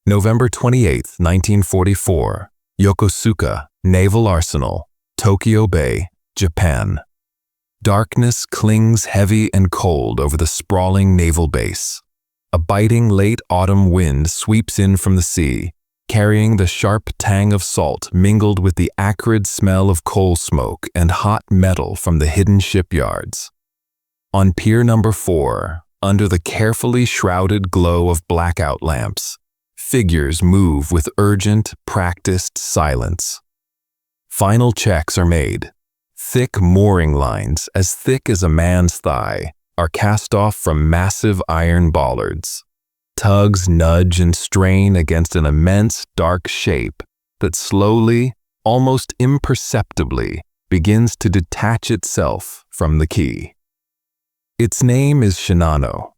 November 28, 1944, Yokosuka Naval Arsenal, Tokyo Bay, Japan. Darkness clings heavy and cold over the sprawling naval base. A biting late autumn wind sweeps in from the sea, carrying the sharp tang of salt mingled with the acrid smell of coal smoke and hot metal from the hidden shipyards. On Pier Number 4, under the carefully shrouded glow of blackout lamps, figures move with urgent, practiced silence. Final checks are made. Thick mooring lines, as thick as a man's thigh, are cast off from massive iron bollards. Tugs nudge and strain against an immense dark shape that slowly, almost imperceptibly, begins to detach itself from the quay. Its name is Shinano,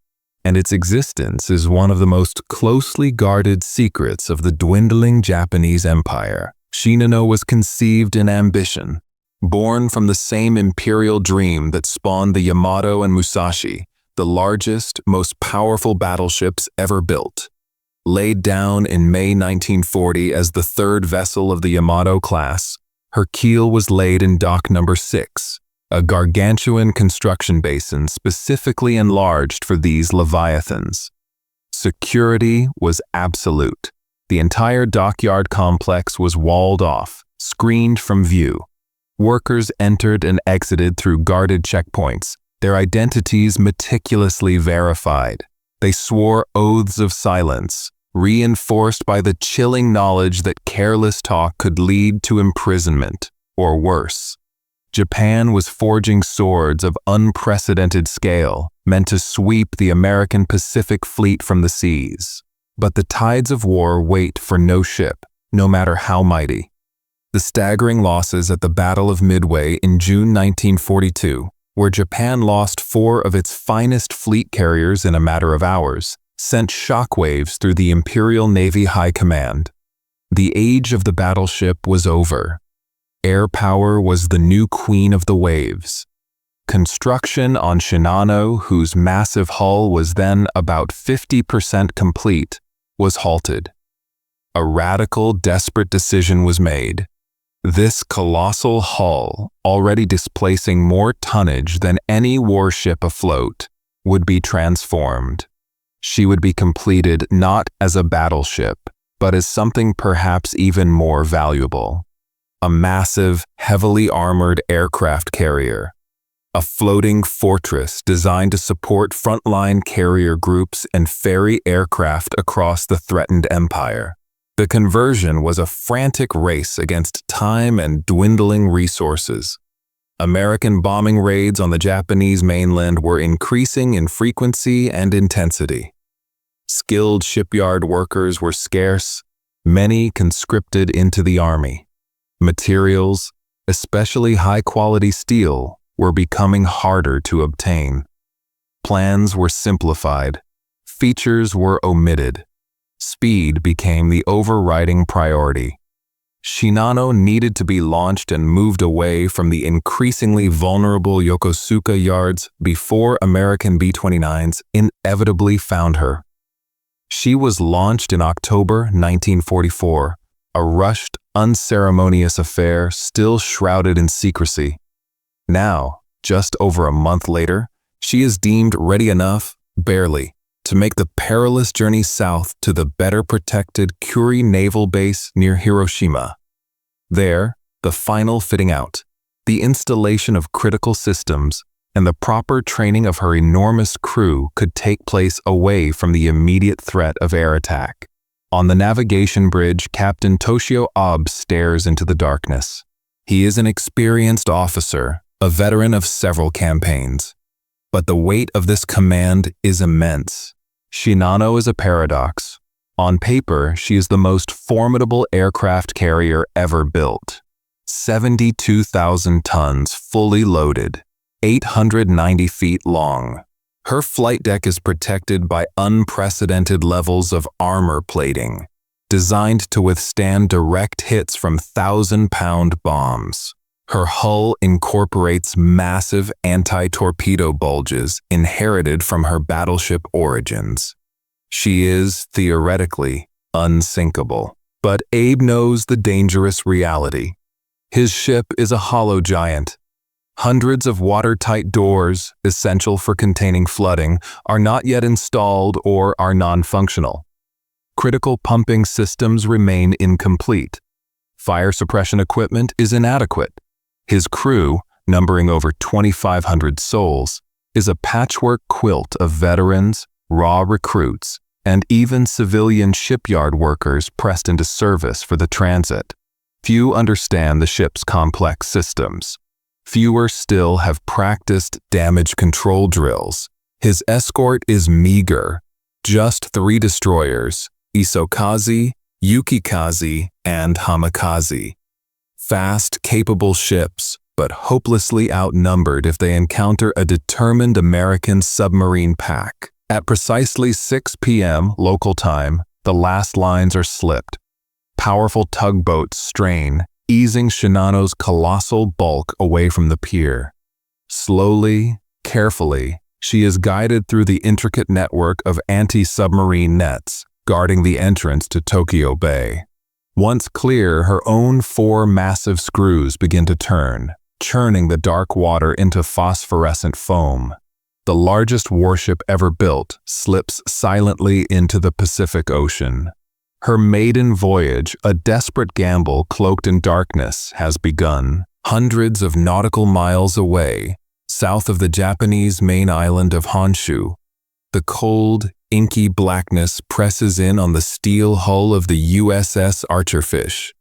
and its existence is one of the most closely guarded secrets of the dwindling Japanese empire. Shinano was conceived in ambition, born from the same imperial dream that spawned the Yamato and Musashi, the largest, most powerful battleships ever built. Laid down in May 1940 as the third vessel of the Yamato class, her keel was laid in Dock Number 6, a gargantuan construction basin specifically enlarged for these leviathans. Security was absolute. The entire dockyard complex was walled off, screened from view. Workers entered and exited through guarded checkpoints, their identities meticulously verified. They swore oaths of silence, reinforced by the chilling knowledge that careless talk could lead to imprisonment, or worse. Japan was forging swords of unprecedented scale, meant to sweep the American Pacific Fleet from the seas. But the tides of war wait for no ship, no matter how mighty. The staggering losses at the Battle of Midway in June 1942, where Japan lost 4 of its finest fleet carriers in a matter of hours, sent shockwaves through the Imperial Navy High Command. The age of the battleship was over. Air power was the new queen of the waves. Construction on Shinano, whose massive hull was then about 50% complete, was halted. A radical, desperate decision was made. This colossal hull, already displacing more tonnage than any warship afloat, would be transformed. She would be completed not as a battleship, but as something perhaps even more valuable. A massive, heavily armored aircraft carrier. A floating fortress designed to support frontline carrier groups and ferry aircraft across the threatened empire. The conversion was a frantic race against time and dwindling resources. American bombing raids on the Japanese mainland were increasing in frequency and intensity. Skilled shipyard workers were scarce, many conscripted into the army. Materials, especially high-quality steel, were becoming harder to obtain. Plans were simplified. Features were omitted. Speed became the overriding priority. Shinano needed to be launched and moved away from the increasingly vulnerable Yokosuka yards before American B-29s inevitably found her. She was launched in October 1944, a rushed, unceremonious affair still shrouded in secrecy. Now, just over a month later, she is deemed ready enough, barely, to make the perilous journey south to the better protected Kuri Naval Base near Hiroshima. There, the final fitting out, the installation of critical systems, and the proper training of her enormous crew could take place away from the immediate threat of air attack. On the navigation bridge, Captain Toshio Abe stares into the darkness. He is an experienced officer, a veteran of several campaigns. But the weight of this command is immense. Shinano is a paradox. On paper, she is the most formidable aircraft carrier ever built. 72,000 tons fully loaded, 890 feet long. Her flight deck is protected by unprecedented levels of armor plating, designed to withstand direct hits from 1,000-pound bombs. Her hull incorporates massive anti-torpedo bulges inherited from her battleship origins. She is, theoretically, unsinkable. But Abe knows the dangerous reality. His ship is a hollow giant. Hundreds of watertight doors, essential for containing flooding, are not yet installed or are non-functional. Critical pumping systems remain incomplete. Fire suppression equipment is inadequate. His crew, numbering over 2,500 souls, is a patchwork quilt of veterans, raw recruits, and even civilian shipyard workers pressed into service for the transit. Few understand the ship's complex systems. Fewer still have practiced damage control drills. His escort is meager. Just 3 destroyers, Isokaze, Yukikaze, and Hamikaze. Fast, capable ships, but hopelessly outnumbered if they encounter a determined American submarine pack. At precisely 6 p.m. local time, the last lines are slipped. Powerful tugboats strain, easing Shinano's colossal bulk away from the pier. Slowly, carefully, she is guided through the intricate network of anti-submarine nets, guarding the entrance to Tokyo Bay. Once clear, her own 4 massive screws begin to turn, churning the dark water into phosphorescent foam. The largest warship ever built slips silently into the Pacific Ocean. Her maiden voyage, a desperate gamble cloaked in darkness, has begun. Hundreds of nautical miles away, south of the Japanese main island of Honshu, the cold, inky blackness presses in on the steel hull of the USS Archerfish.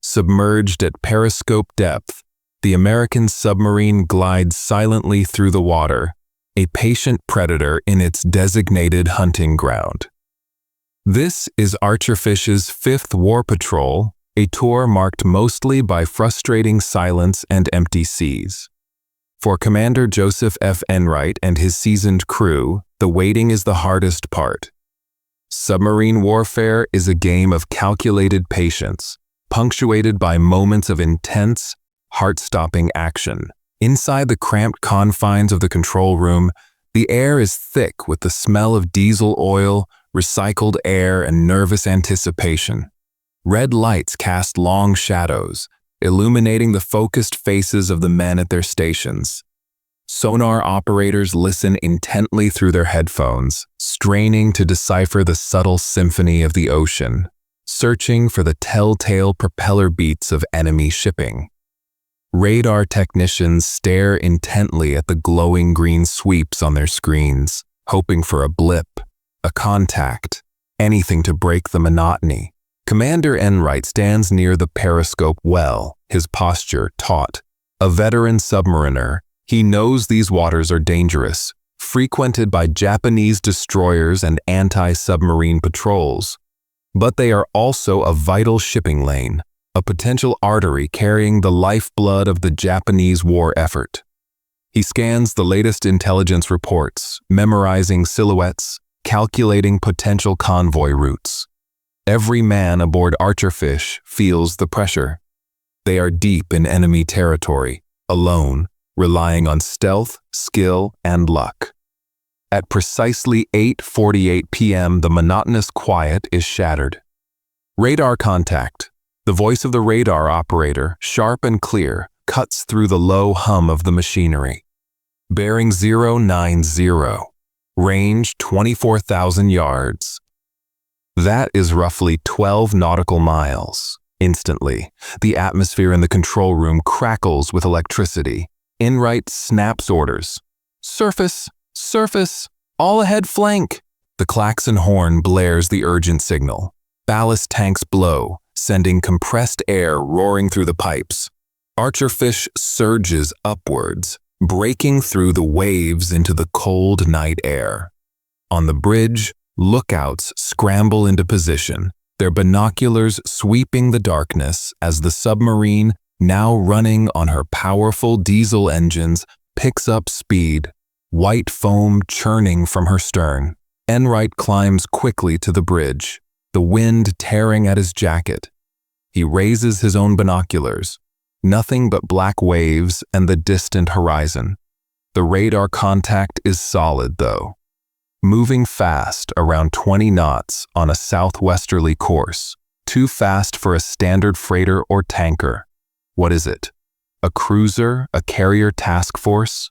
Submerged at periscope depth, the American submarine glides silently through the water, a patient predator in its designated hunting ground. This is Archerfish's 5th war patrol, a tour marked mostly by frustrating silence and empty seas. For Commander Joseph F. Enright and his seasoned crew, the waiting is the hardest part. Submarine warfare is a game of calculated patience, punctuated by moments of intense, heart-stopping action. Inside the cramped confines of the control room, the air is thick with the smell of diesel oil, recycled air, and nervous anticipation. Red lights cast long shadows, illuminating the focused faces of the men at their stations. Sonar operators listen intently through their headphones, straining to decipher the subtle symphony of the ocean, searching for the telltale propeller beats of enemy shipping. Radar technicians stare intently at the glowing green sweeps on their screens, hoping for a blip, a contact, anything to break the monotony. Commander Enright stands near the periscope well, his posture taut. A veteran submariner, he knows these waters are dangerous, frequented by Japanese destroyers and anti-submarine patrols. But they are also a vital shipping lane, a potential artery carrying the lifeblood of the Japanese war effort. He scans the latest intelligence reports, memorizing silhouettes, calculating potential convoy routes. Every man aboard Archerfish feels the pressure. They are deep in enemy territory, alone, relying on stealth, skill, and luck. At precisely 8:48 p.m., the monotonous quiet is shattered. Radar contact. The voice of the radar operator, sharp and clear, cuts through the low hum of the machinery. Bearing 090. Range 24,000 yards. That is roughly 12 nautical miles. Instantly, the atmosphere in the control room crackles with electricity. Enright snaps orders. Surface! Surface! All ahead flank! The klaxon horn blares the urgent signal. Ballast tanks blow, sending compressed air roaring through the pipes. Archerfish surges upwards, breaking through the waves into the cold night air. On the bridge, lookouts scramble into position, their binoculars sweeping the darkness as the submarine, now running on her powerful diesel engines, picks up speed, white foam churning from her stern. Enright climbs quickly to the bridge, the wind tearing at his jacket. He raises his own binoculars. Nothing but black waves and the distant horizon. The radar contact is solid, though. moving fast around 20 knots on a southwesterly course, too fast for a standard freighter or tanker. What is it? A cruiser, a carrier task force?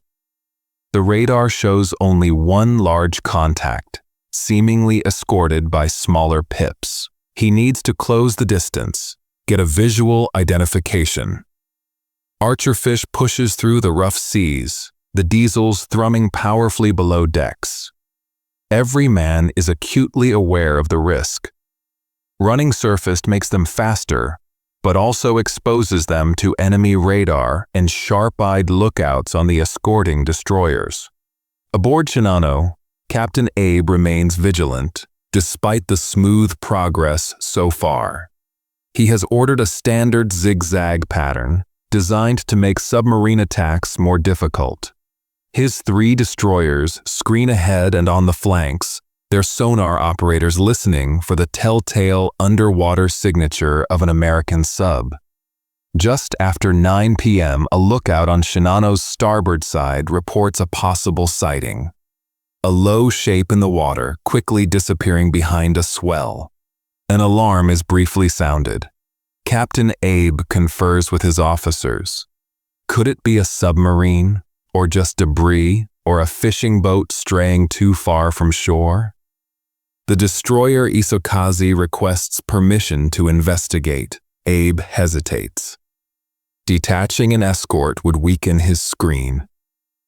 The radar shows only one large contact, seemingly escorted by smaller pips. He needs to close the distance, get a visual identification. Archerfish pushes through the rough seas, the diesels thrumming powerfully below decks. Every man is acutely aware of the risk. Running surfaced makes them faster, but also exposes them to enemy radar and sharp-eyed lookouts on the escorting destroyers. Aboard Shinano, Captain Abe remains vigilant, despite the smooth progress so far. He has ordered a standard zigzag pattern, designed to make submarine attacks more difficult. His 3 destroyers screen ahead and on the flanks, their sonar operators listening for the telltale underwater signature of an American sub. Just after 9 p.m., a lookout on Shinano's starboard side reports a possible sighting. A low shape in the water, quickly disappearing behind a swell. An alarm is briefly sounded. Captain Abe confers with his officers. Could it be a submarine, or just debris, or a fishing boat straying too far from shore? The destroyer Isokaze requests permission to investigate. Abe hesitates. Detaching an escort would weaken his screen.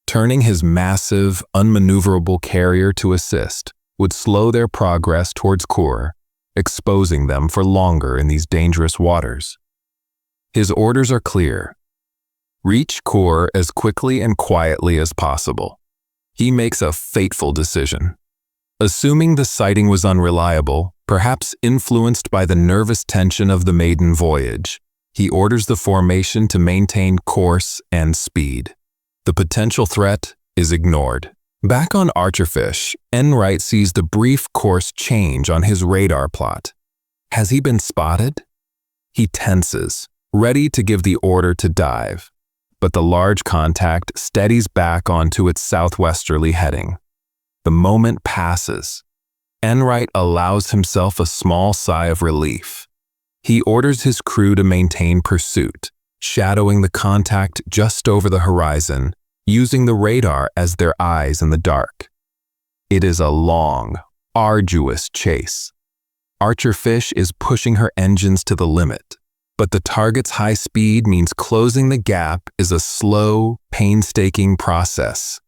Turning his massive, unmaneuverable carrier to assist would slow their progress towards Kure, exposing them for longer in these dangerous waters. His orders are clear. Reach Kure as quickly and quietly as possible. He makes a fateful decision. Assuming the sighting was unreliable, perhaps influenced by the nervous tension of the Maiden voyage, he orders the formation to maintain course and speed. The potential threat is ignored. Back on Archerfish, Enright sees the brief course change on his radar plot. Has he been spotted? He tenses, ready to give the order to dive, but the large contact steadies back onto its southwesterly heading. The moment passes. Enright allows himself a small sigh of relief. He orders his crew to maintain pursuit, shadowing the contact just over the horizon, using the radar as their eyes in the dark. It is a long, arduous chase. Archerfish is pushing her engines to the limit, but the target's high speed means closing the gap is a slow, painstaking process.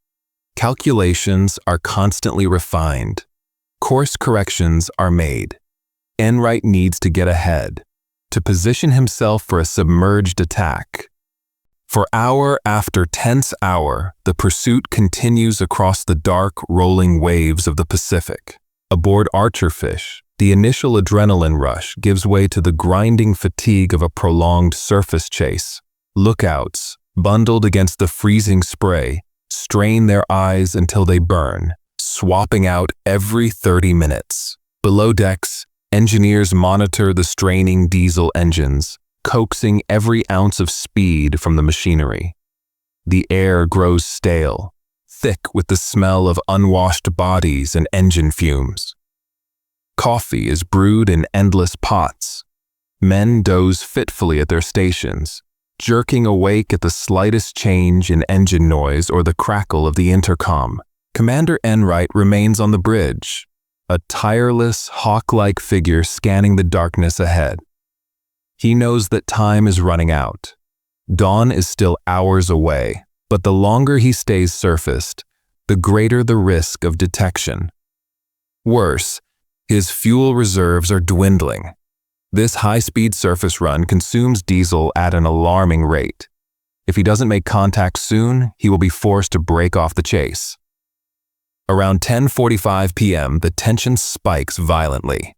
Calculations are constantly refined. Course corrections are made. Enright needs to get ahead, to position himself for a submerged attack. For hour after tense hour, the pursuit continues across the dark, rolling waves of the Pacific. Aboard Archerfish, the initial adrenaline rush gives way to the grinding fatigue of a prolonged surface chase. Lookouts, bundled against the freezing spray, strain their eyes until they burn, swapping out every 30 minutes. Below decks, engineers monitor the straining diesel engines, coaxing every ounce of speed from the machinery. The air grows stale, thick with the smell of unwashed bodies and engine fumes. Coffee is brewed in endless pots. Men doze fitfully at their stations, jerking awake at the slightest change in engine noise or the crackle of the intercom. Commander Enright remains on the bridge, a tireless, hawk-like figure scanning the darkness ahead. He knows that time is running out. Dawn is still hours away, but the longer he stays surfaced, the greater the risk of detection. Worse, his fuel reserves are dwindling. This high-speed surface run consumes diesel at an alarming rate. If he doesn't make contact soon, he will be forced to break off the chase. Around 10:45 p.m., the tension spikes violently.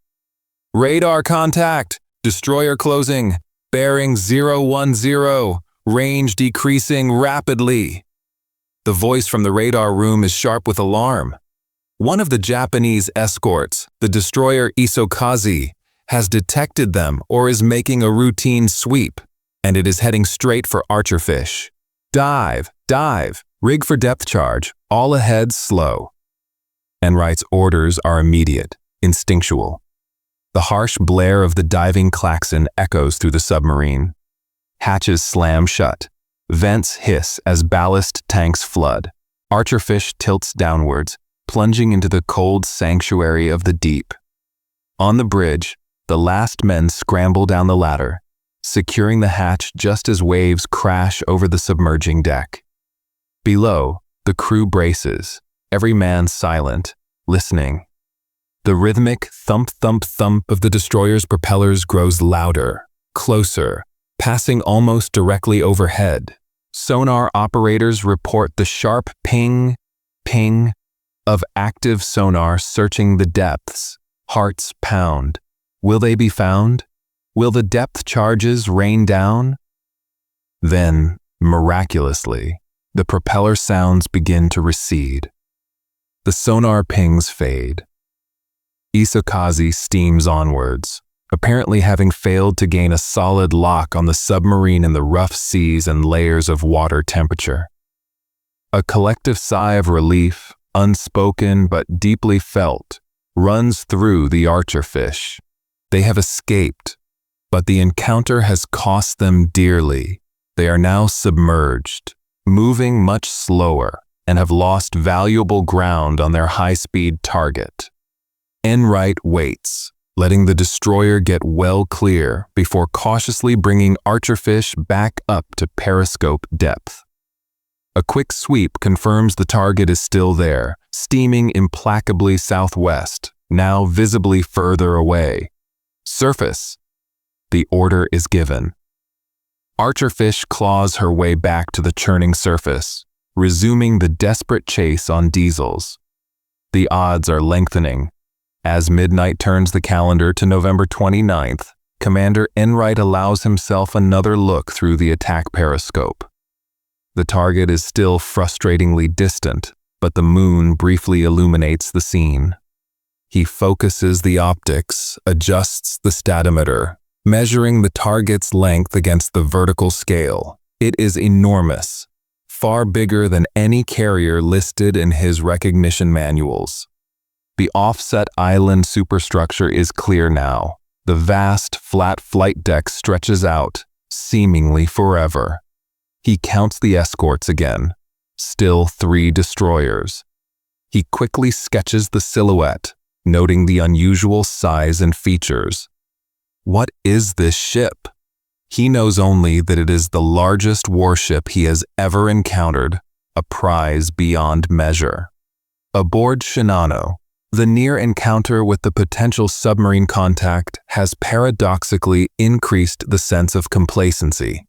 Radar contact! Destroyer closing! Bearing 010! Range decreasing rapidly! The voice from the radar room is sharp with alarm. One of the Japanese escorts, the destroyer Isokaze, has detected them or is making a routine sweep, and it is heading straight for Archerfish. Dive, dive, rig for depth charge, all ahead slow. Enright's orders are immediate, instinctual. The harsh blare of the diving klaxon echoes through the submarine. Hatches slam shut. Vents hiss as ballast tanks flood. Archerfish tilts downwards, plunging into the cold sanctuary of the deep. On the bridge, the last men scramble down the ladder, securing the hatch just as waves crash over the submerging deck. Below, the crew braces, every man silent, listening. The rhythmic thump-thump-thump of the destroyer's propellers grows louder, closer, passing almost directly overhead. Sonar operators report the sharp ping, ping of active sonar searching the depths. Hearts pound. Will they be found? Will the depth charges rain down? Then, miraculously, the propeller sounds begin to recede. The sonar pings fade. Isokaze steams onwards, apparently having failed to gain a solid lock on the submarine in the rough seas and layers of water temperature. A collective sigh of relief, unspoken but deeply felt, runs through the Archerfish. They have escaped, but the encounter has cost them dearly. They are now submerged, moving much slower, and have lost valuable ground on their high-speed target. Enright waits, letting the destroyer get well clear before cautiously bringing Archerfish back up to periscope depth. A quick sweep confirms the target is still there, steaming implacably southwest, now visibly further away. Surface. The order is given. Archerfish claws her way back to the churning surface, resuming the desperate chase on diesels. The odds are lengthening. As midnight turns the calendar to November 29th, Commander Enright allows himself another look through the attack periscope. The target is still frustratingly distant, but the moon briefly illuminates the scene. He focuses the optics, adjusts the statometer, measuring the target's length against the vertical scale. It is enormous, far bigger than any carrier listed in his recognition manuals. The offset island superstructure is clear now. The vast, flat flight deck stretches out, seemingly forever. He counts the escorts again. Still 3 destroyers. He quickly sketches the silhouette, noting the unusual size and features. What is this ship? He knows only that it is the largest warship he has ever encountered, a prize beyond measure. Aboard Shinano, the near encounter with the potential submarine contact has paradoxically increased the sense of complacency.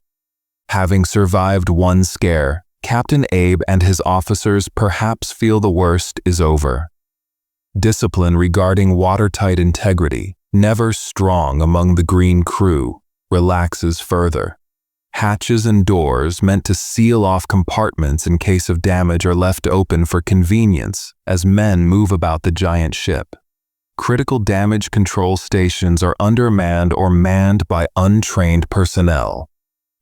Having survived one scare, Captain Abe and his officers perhaps feel the worst is over. Discipline regarding watertight integrity, never strong among the green crew, relaxes further. Hatches and doors meant to seal off compartments in case of damage are left open for convenience as men move about the giant ship. Critical damage control stations are undermanned or manned by untrained personnel.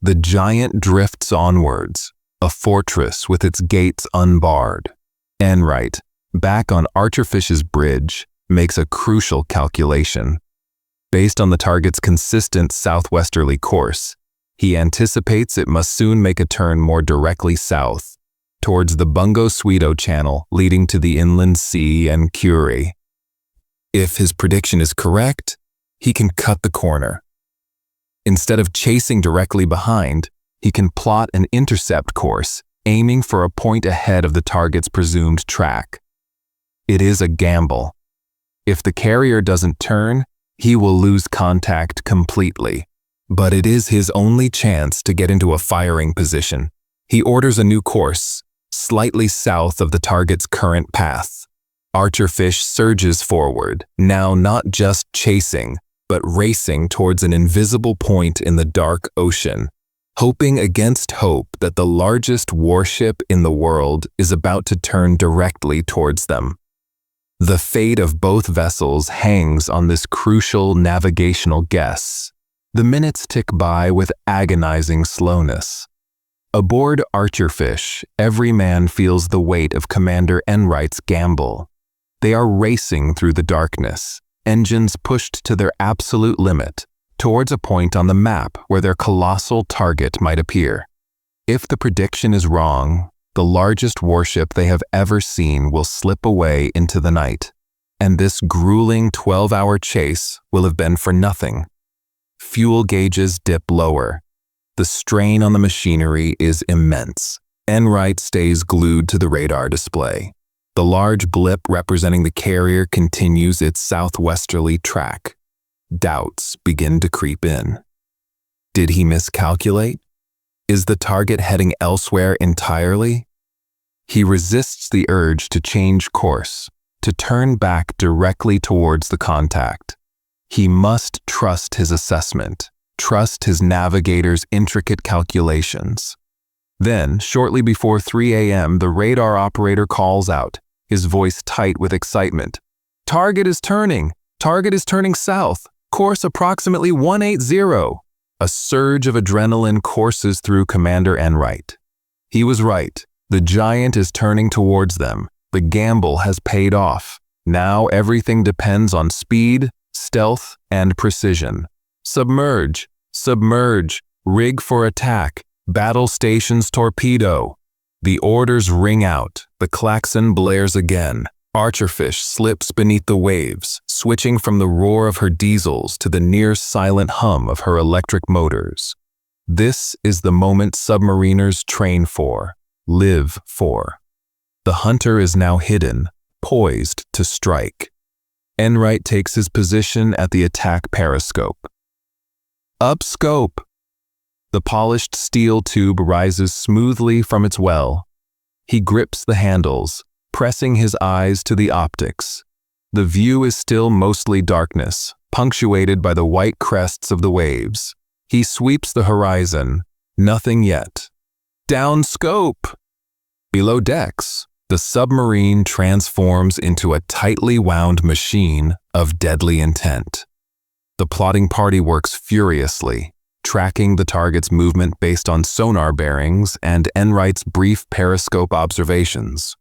The giant drifts onwards, a fortress with its gates unbarred. Enright, back on Archerfish's bridge, makes a crucial calculation. Based on the target's consistent southwesterly course, he anticipates it must soon make a turn more directly south, towards the Bungo-Sweeto Channel leading to the Inland Sea and Curie. If his prediction is correct, he can cut the corner. Instead of chasing directly behind, he can plot an intercept course, aiming for a point ahead of the target's presumed track. It is a gamble. If the carrier doesn't turn, he will lose contact completely. But it is his only chance to get into a firing position. He orders a new course, slightly south of the target's current path. Archerfish surges forward, now not just chasing, but racing towards an invisible point in the dark ocean, hoping against hope that the largest warship in the world is about to turn directly towards them. The fate of both vessels hangs on this crucial navigational guess. The minutes tick by with agonizing slowness. Aboard Archerfish, every man feels the weight of Commander Enright's gamble. They are racing through the darkness, engines pushed to their absolute limit, towards a point on the map where their colossal target might appear. If the prediction is wrong, the largest warship they have ever seen will slip away into the night, and this grueling 12-hour chase will have been for nothing. Fuel gauges dip lower. The strain on the machinery is immense. Enright stays glued to the radar display. The large blip representing the carrier continues its southwesterly track. Doubts begin to creep in. Did he miscalculate? Is the target heading elsewhere entirely? He resists the urge to change course, to turn back directly towards the contact. He must trust his assessment, trust his navigator's intricate calculations. Then, shortly before 3 a.m., the radar operator calls out, his voice tight with excitement. Target is turning south, course approximately 180. A surge of adrenaline courses through Commander Enright. He was right. The giant is turning towards them. The gamble has paid off. Now everything depends on speed, stealth, and precision. Submerge, rig for attack, battle stations torpedo. The orders ring out. The klaxon blares again. Archerfish slips beneath the waves, switching from the roar of her diesels to the near-silent hum of her electric motors. This is the moment submariners train for, live for. The hunter is now hidden, poised to strike. Enright takes his position at the attack periscope. Up scope! The polished steel tube rises smoothly from its well. He grips the handles, pressing his eyes to the optics. The view is still mostly darkness, punctuated by the white crests of the waves. He sweeps the horizon. Nothing yet. Down scope! Below decks, the submarine transforms into a tightly wound machine of deadly intent. The plotting party works furiously, tracking the target's movement based on sonar bearings and Enright's brief periscope observations.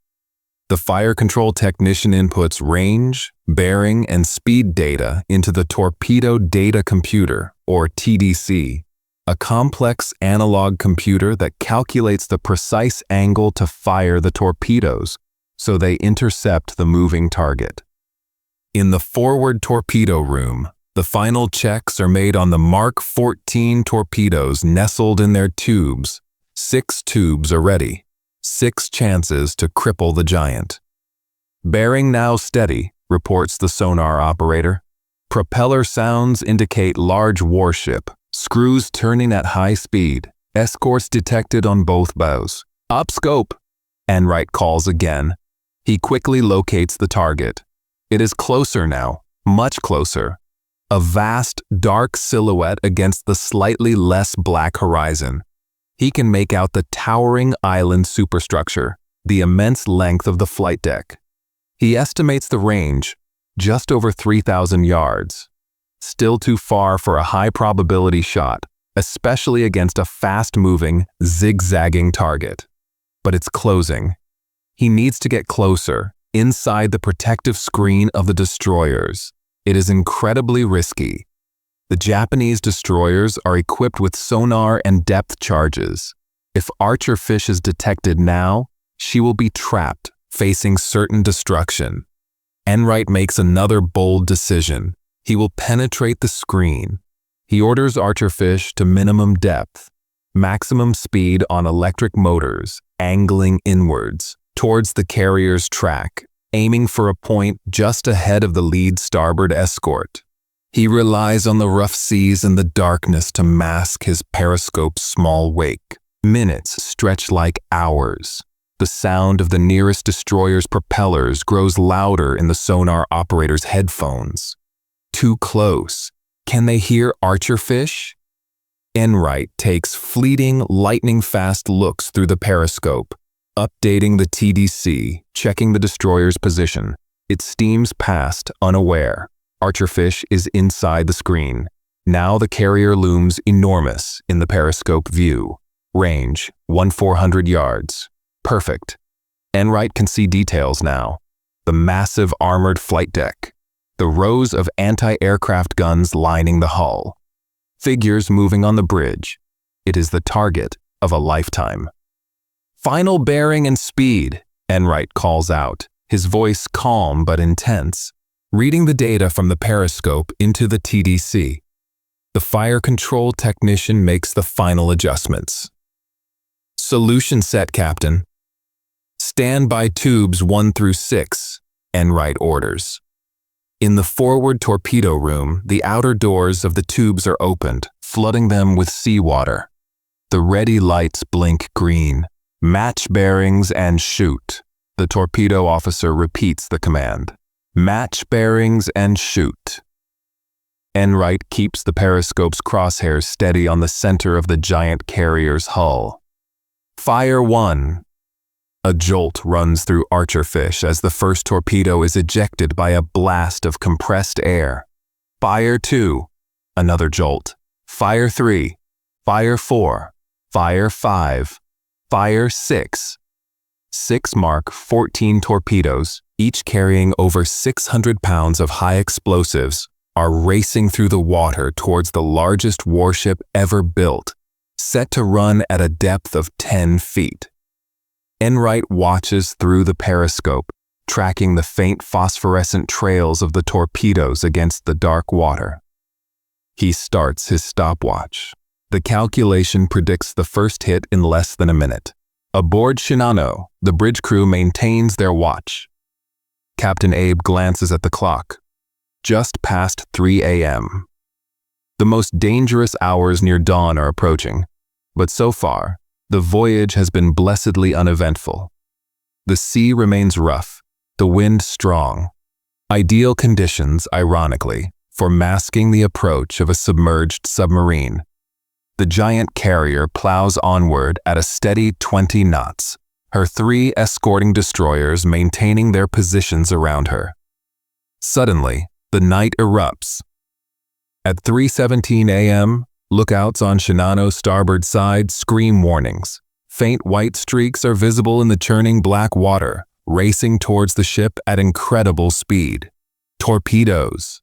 The fire control technician inputs range, bearing, and speed data into the Torpedo Data Computer, or TDC, a complex analog computer that calculates the precise angle to fire the torpedoes so they intercept the moving target. In the forward torpedo room, the final checks are made on the Mark 14 torpedoes nestled in their tubes. 6 tubes are ready. 6 chances to cripple the giant. Bearing now steady, reports the sonar operator. Propeller sounds indicate large warship. Screws turning at high speed. Escorts detected on both bows. Up scope! Enright calls again. He quickly locates the target. It is closer now, much closer. A vast, dark silhouette against the slightly less black horizon. He can make out the towering island superstructure, the immense length of the flight deck. He estimates the range, just over 3,000 yards. Still too far for a high-probability shot, especially against a fast-moving, zigzagging target. But it's closing. He needs to get closer, inside the protective screen of the destroyers. It is incredibly risky. The Japanese destroyers are equipped with sonar and depth charges. If Archerfish is detected now, she will be trapped, facing certain destruction. Enright makes another bold decision. He will penetrate the screen. He orders Archerfish to minimum depth, maximum speed on electric motors, angling inwards, towards the carrier's track, aiming for a point just ahead of the lead starboard escort. He relies on the rough seas and the darkness to mask his periscope's small wake. Minutes stretch like hours. The sound of the nearest destroyer's propellers grows louder in the sonar operator's headphones. Too close. Can they hear Archerfish? Enright takes fleeting, lightning-fast looks through the periscope, updating the TDC, checking the destroyer's position. It steams past, unaware. Archerfish is inside the screen. Now the carrier looms enormous in the periscope view. Range, 1,400 yards. Perfect. Enright can see details now. the massive armored flight deck, the rows of anti-aircraft guns lining the hull, figures moving on the bridge. It is the target of a lifetime. "Final bearing and speed," Enright calls out, his voice calm but intense, reading the data from the periscope into the TDC. The fire control technician makes the final adjustments. "Solution set, Captain." "Stand by tubes 1 through 6, Enright orders. In the forward torpedo room, the outer doors of the tubes are opened, flooding them with seawater. The ready lights blink green. "Match bearings and shoot." The torpedo officer repeats the command. "Match bearings and shoot." Enright keeps the periscope's crosshairs steady on the center of the giant carrier's hull. "Fire 1." A jolt runs through Archerfish as the first torpedo is ejected by a blast of compressed air. "Fire 2." Another jolt. "Fire 3." "Fire 4." "Fire 5." "Fire 6." 6 Mark 14 torpedoes, each carrying over 600 pounds of high explosives, are racing through the water towards the largest warship ever built, set to run at a depth of 10 feet. Enright watches through the periscope, tracking the faint phosphorescent trails of the torpedoes against the dark water. He starts his stopwatch. The calculation predicts the first hit in less than a minute. Aboard Shinano, the bridge crew maintains their watch. Captain Abe glances at the clock. Just past 3 a.m. The most dangerous hours near dawn are approaching, but so far, the voyage has been blessedly uneventful. The sea remains rough, the wind strong. Ideal conditions, ironically, for masking the approach of a submerged submarine. The giant carrier plows onward at a steady 20 knots, her 3 escorting destroyers maintaining their positions around her. Suddenly, the night erupts. At 3:17 a.m., lookouts on Shinano's starboard side scream warnings. Faint white streaks are visible in the churning black water, racing towards the ship at incredible speed. Torpedoes.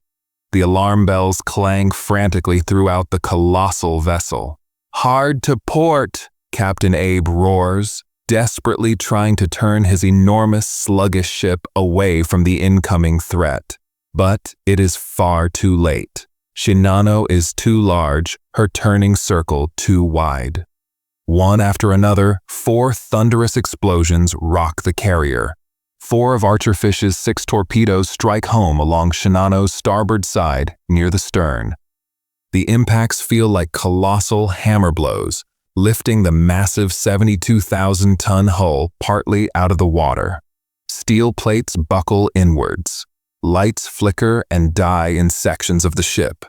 The alarm bells clang frantically throughout the colossal vessel. "Hard to port," Captain Abe roars, desperately trying to turn his enormous sluggish ship away from the incoming threat. But it is far too late. Shinano is too large, her turning circle too wide. One after another, 4 thunderous explosions rock the carrier. 4 of Archerfish's 6 torpedoes strike home along Shinano's starboard side near the stern. The impacts feel like colossal hammer blows, lifting the massive 72,000-ton hull partly out of the water. Steel plates buckle inwards. Lights flicker and die in sections of the ship.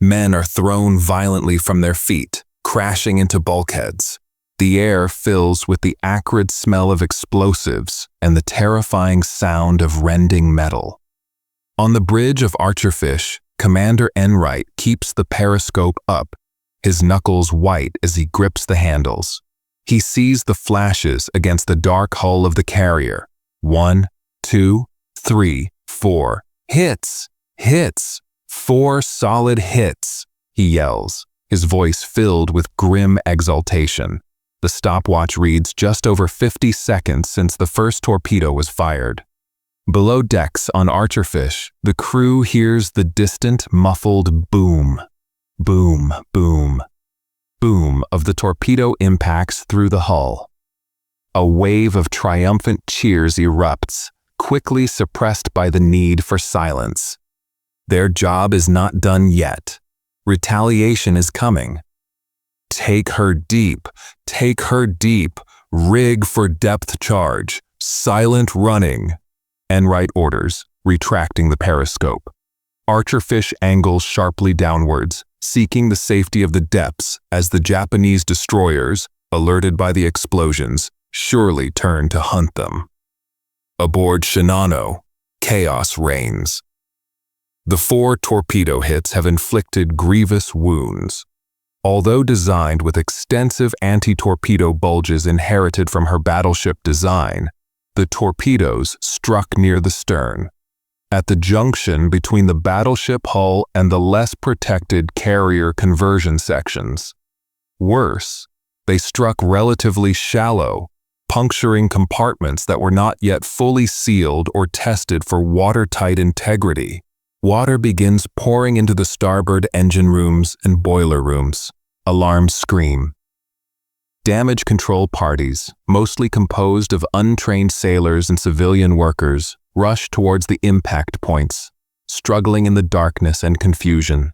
Men are thrown violently from their feet, crashing into bulkheads. The air fills with the acrid smell of explosives and the terrifying sound of rending metal. On the bridge of Archerfish, Commander Enright keeps the periscope up, his knuckles white as he grips the handles. He sees the flashes against the dark hull of the carrier. 1, 2, 3, 4. "Hits! Hits! 4 solid hits!" he yells, his voice filled with grim exultation. The stopwatch reads just over 50 seconds since the first torpedo was fired. Below decks on Archerfish, the crew hears the distant, muffled boom, boom, boom, boom of the torpedo impacts through the hull. A wave of triumphant cheers erupts, quickly suppressed by the need for silence. Their job is not done yet. Retaliation is coming. "Take her deep, take her deep, rig for depth charge, silent running," Enright orders, retracting the periscope. Archerfish angles sharply downwards, seeking the safety of the depths as the Japanese destroyers, alerted by the explosions, surely turn to hunt them. Aboard Shinano, chaos reigns. The 4 torpedo hits have inflicted grievous wounds. Although designed with extensive anti-torpedo bulges inherited from her battleship design, the torpedoes struck near the stern, at the junction between the battleship hull and the less protected carrier conversion sections. Worse, they struck relatively shallow, puncturing compartments that were not yet fully sealed or tested for watertight integrity. Water begins pouring into the starboard engine rooms and boiler rooms. Alarms scream. Damage control parties, mostly composed of untrained sailors and civilian workers, rush towards the impact points, struggling in the darkness and confusion.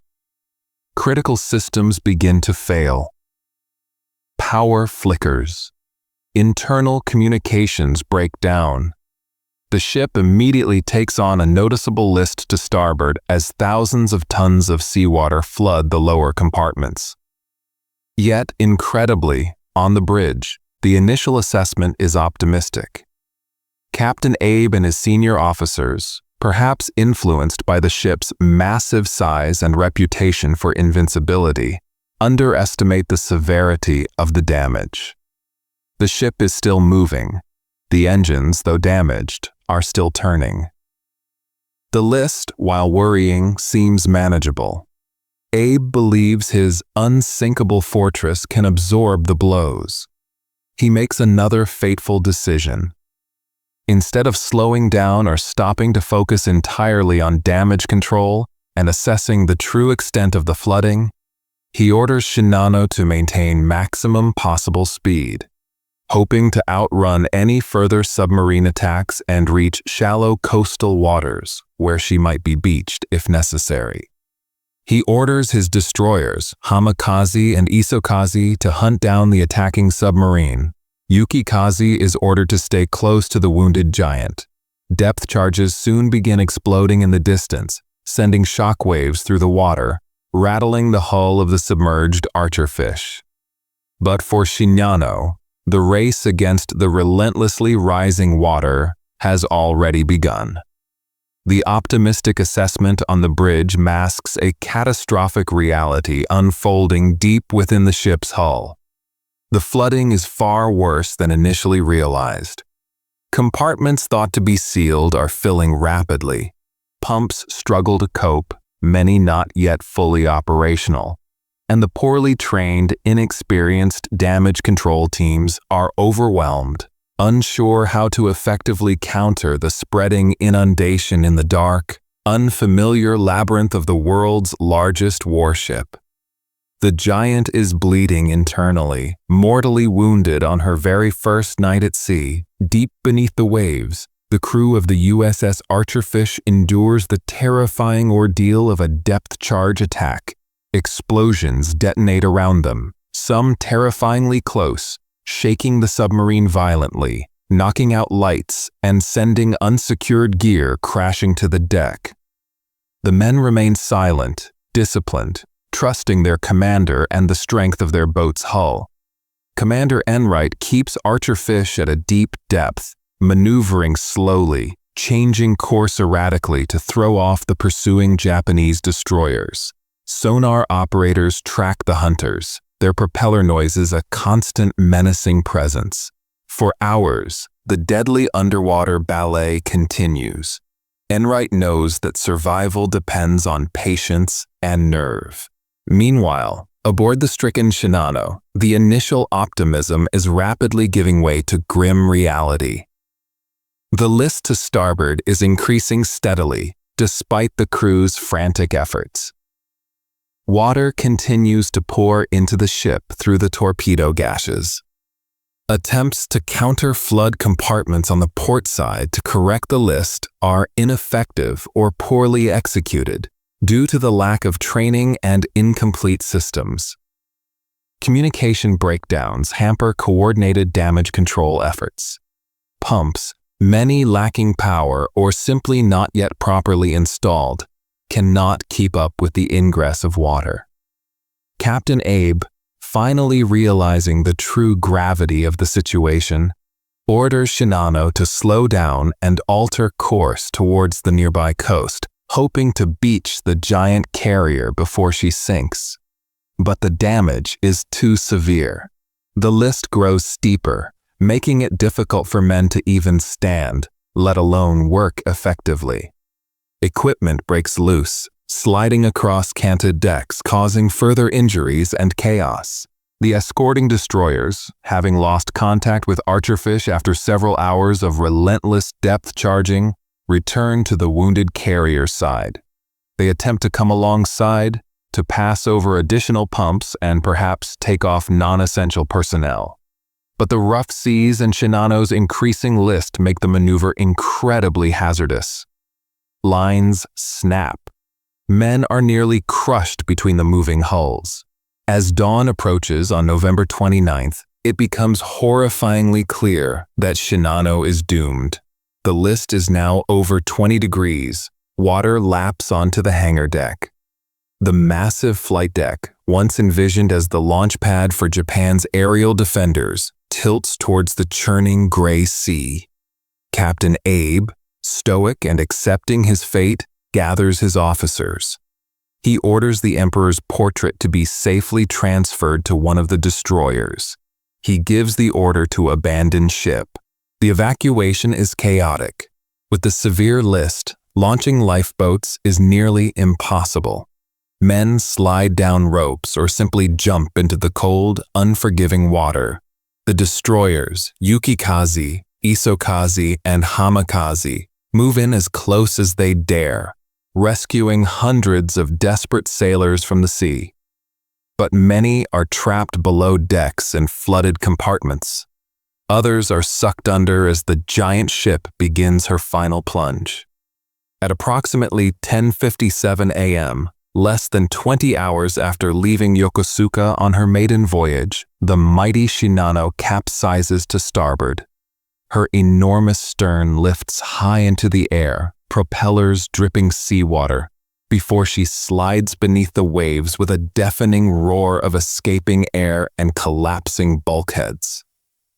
Critical systems begin to fail. Power flickers. Internal communications break down. The ship immediately takes on a noticeable list to starboard as thousands of tons of seawater flood the lower compartments. Yet, incredibly, on the bridge, the initial assessment is optimistic. Captain Abe and his senior officers, perhaps influenced by the ship's massive size and reputation for invincibility, underestimate the severity of the damage. The ship is still moving. The engines, though damaged, are still turning. The list, while worrying, seems manageable. Abe believes his unsinkable fortress can absorb the blows. He makes another fateful decision. Instead of slowing down or stopping to focus entirely on damage control and assessing the true extent of the flooding, he orders Shinano to maintain maximum possible speed, hoping to outrun any further submarine attacks and reach shallow coastal waters where she might be beached if necessary. He orders his destroyers, Hamikaze and Isokaze, to hunt down the attacking submarine. Yukikaze is ordered to stay close to the wounded giant. Depth charges soon begin exploding in the distance, sending shockwaves through the water, rattling the hull of the submerged Archerfish. But for Shinano, the race against the relentlessly rising water has already begun. The optimistic assessment on the bridge masks a catastrophic reality unfolding deep within the ship's hull. The flooding is far worse than initially realized. Compartments thought to be sealed are filling rapidly. Pumps struggle to cope, many not yet fully operational. And the poorly trained, inexperienced damage control teams are overwhelmed, unsure how to effectively counter the spreading inundation in the dark, unfamiliar labyrinth of the world's largest warship. The giant is bleeding internally, mortally wounded on her very first night at sea. Deep beneath the waves, the crew of the USS Archerfish endures the terrifying ordeal of a depth charge attack. Explosions detonate around them, some terrifyingly close, shaking the submarine violently, knocking out lights and sending unsecured gear crashing to the deck. The men remain silent, disciplined, trusting their commander and the strength of their boat's hull. Commander Enright keeps Archerfish at a deep depth, maneuvering slowly, changing course erratically to throw off the pursuing Japanese destroyers. Sonar operators track the hunters, their propeller noises a constant menacing presence. For hours, the deadly underwater ballet continues. Enright knows that survival depends on patience and nerve. Meanwhile, aboard the stricken Shinano, the initial optimism is rapidly giving way to grim reality. The list to starboard is increasing steadily, despite the crew's frantic efforts. Water continues to pour into the ship through the torpedo gashes. Attempts to counter flood compartments on the port side to correct the list are ineffective or poorly executed due to the lack of training and incomplete systems. Communication breakdowns hamper coordinated damage control efforts. Pumps, many lacking power or simply not yet properly installed, cannot keep up with the ingress of water. Captain Abe, finally realizing the true gravity of the situation, orders Shinano to slow down and alter course towards the nearby coast, hoping to beach the giant carrier before she sinks. But the damage is too severe. The list grows steeper, making it difficult for men to even stand, let alone work effectively. Equipment breaks loose, sliding across canted decks, causing further injuries and chaos. The escorting destroyers, having lost contact with Archerfish after several hours of relentless depth charging, return to the wounded carrier's side. They attempt to come alongside, to pass over additional pumps and perhaps take off non-essential personnel. But the rough seas and Shinano's increasing list make the maneuver incredibly hazardous. Lines snap. Men are nearly crushed between the moving hulls. As dawn approaches on November 29th, it becomes horrifyingly clear that Shinano is doomed. The list is now over 20 degrees. Water laps onto the hangar deck. The massive flight deck, once envisioned as the launch pad for Japan's aerial defenders, tilts towards the churning gray sea. Captain Abe, stoic and accepting his fate, gathers his officers. He orders the Emperor's portrait to be safely transferred to one of the destroyers. He gives the order to abandon ship. The evacuation is chaotic. With the severe list, launching lifeboats is nearly impossible. Men slide down ropes or simply jump into the cold, unforgiving water. The destroyers, Yukikaze, Isokaze, and Hamakaze, move in as close as they dare, rescuing hundreds of desperate sailors from the sea. But many are trapped below decks and flooded compartments. Others are sucked under as the giant ship begins her final plunge. At approximately 10:57 a.m., less than 20 hours after leaving Yokosuka on her maiden voyage, the mighty Shinano capsizes to starboard. Her enormous stern lifts high into the air, propellers dripping seawater, before she slides beneath the waves with a deafening roar of escaping air and collapsing bulkheads.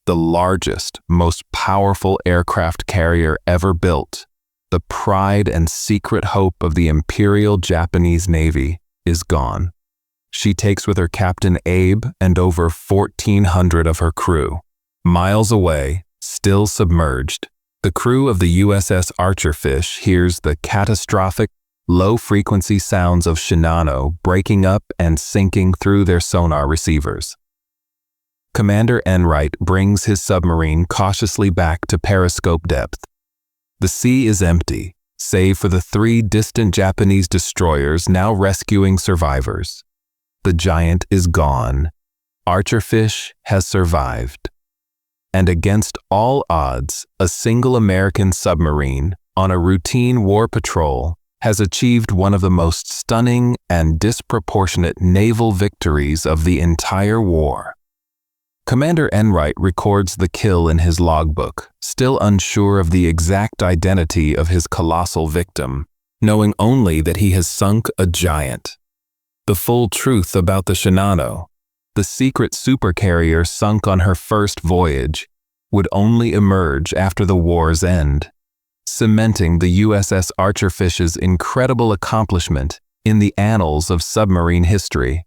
The largest, most powerful aircraft carrier ever built, the pride and secret hope of the Imperial Japanese Navy, is gone. She takes with her Captain Abe and over 1,400 of her crew. Miles away, still submerged, the crew of the USS Archerfish hears the catastrophic, low-frequency sounds of Shinano breaking up and sinking through their sonar receivers. Commander Enright brings his submarine cautiously back to periscope depth. The sea is empty, save for the 3 distant Japanese destroyers now rescuing survivors. The giant is gone. Archerfish has survived. And against all odds, a single American submarine on a routine war patrol has achieved one of the most stunning and disproportionate naval victories of the entire war. Commander Enright records the kill in his logbook, still unsure of the exact identity of his colossal victim, knowing only that he has sunk a giant. The full truth about the Shinano, the secret supercarrier sunk on her first voyage, would only emerge after the war's end, cementing the USS Archerfish's incredible accomplishment in the annals of submarine history.